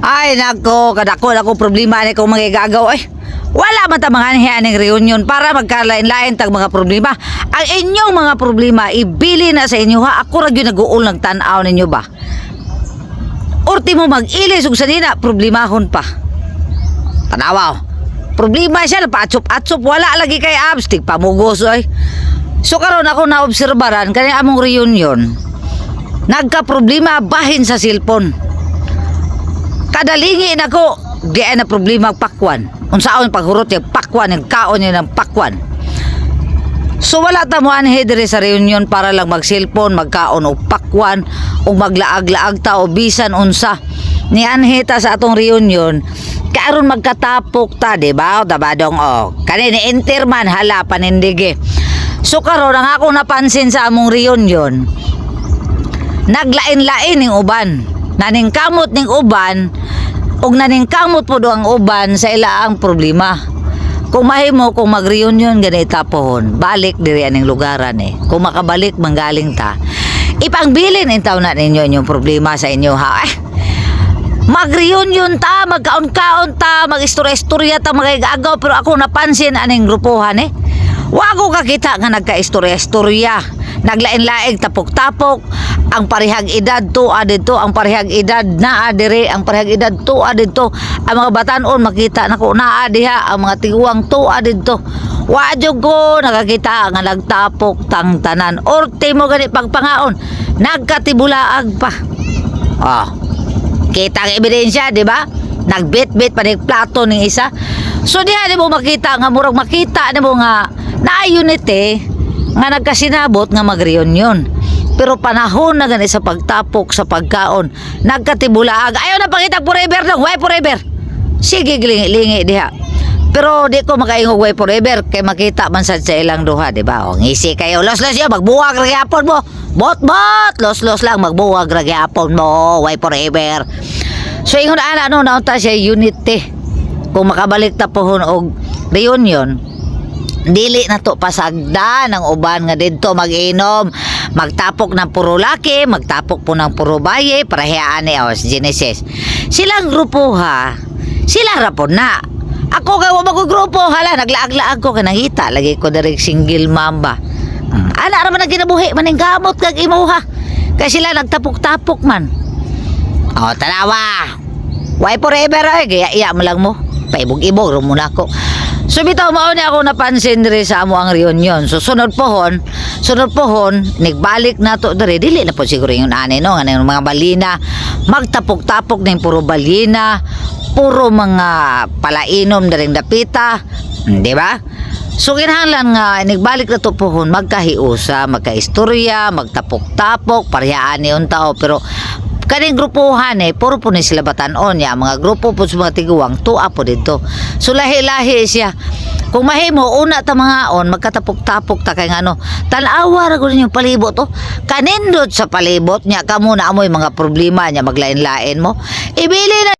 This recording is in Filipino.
Ay nako, kadako ako problema ni kung magigagaw ay. Wala man ta mga anhianing reunion para magkalain-lain tag mga problema. Ang inyong mga problema ibili na sa inyo ha. Ako ra gyud nag-uul ng tan-aw ninyo ba. Orti mo mag-ilis ug sanina problemahon pa. Tanawa. Problema siya na pa-atsop-atsop wala lagi kay abstig pamugos ay. So karon ako naobserbaran kani among reunion. Nagka-problema bahin sa cellphone. Kadalingi nako di na problema pakwan. Unsaon paghurot yung pakwan, yung kaon yun ng pakwan. So wala ta mo anhe dire sa reunion para lang mag-cellphone, magkaon o pakwan o maglaag-laag ta o bisan unsa. Ni anhe ta sa atong reunion, karon magkatapok ta, di ba? Dabadong o. Kani ni Interman hala panindige. So karon ang ako napansin sa among reunion, naglain-lain ning uban. Naningkamot ning uban ug naningkamot po do ang uban sa ilaang problema. Kung mahimo kung mag-reunion ganita pohon, balik diri aning lugaran eh. Kung makabalik manggaling ta, ipangbilin intaw na ninyo inyong problema sa inyo ha. Mag-reunion ta, magkaon-kaon ta, mag-istorya-istorya ta magigagaw pero ako napansin aning grupuhan eh. Wa ko kakita nga nagka-istorya-istorya. Naglain-laing tapok-tapok ang parehag edad to adito ang parehag edad naa dire ang parehag edad to adito ang mga batan-on makita nako naa diha ang mga tiguang to adito wa jud ko nakakita nga nagtapok tang tanan orte mo gani pagpangaon nagkatibulaag pa kita ang ebidensya di ba nagbit-bit pa ning plato ning isa so diha di mo makita nga murag makita di mo nga na unity nga nagkasinabot nga mag-reunion. Pero panahon na gani sa pagtapok sa pagkaon, nagkatibulaag. Ayaw na pakita forever dong, why forever? Sige lingi-lingi diha. Pero di ko makaingog why forever kay makita man sad sa ilang duha, di ba? O ngisi kayo, los-los yo, magbuwag ra gyapon mo. Bot-bot, los-los lang magbuwag ra gyapon mo, why forever? So ingon ana ano naunta siya unity. Kung makabalik ta pohon og reunion, dili na to pasagda ng uban nga didto mag-inom magtapok ng puro laki magtapok po ng puro baye parehiyaan ni Genesis silang grupo ha sila rapon na ako kay wa magugrupo hala naglaag-laag ko kanangita lagi ko direk single mamba ana ra man ginabuhi maning gamot kag imuha kay sila nagtapok-tapok man tanawa why forever ay iya mo lang mo paibog-ibog ro muna ko. So bitaw mao ni ako napansin diri sa amo ang reunion. So sunod pohon, nigbalik nato diri dili na po siguro yung ani no nga mga balina, magtapok-tapok ning puro balina, puro mga palainom daring dapita, di ba? So kinahanglan nga nigbalik na to pohon magkahiusa, magkaistorya, magtapok-tapok, parehaan ni untao pero kaning grupuhan puro po ni sila batanon ya mga grupo po sa mga tiguang tuwa po dito so lahi-lahi siya kung mahimo una ta mga magkatapok-tapok ta kay ngano tan-awa ra gud yung palibot kanindot sa palibot nya kamo na amoy mga problema nya maglain-lain mo ibili na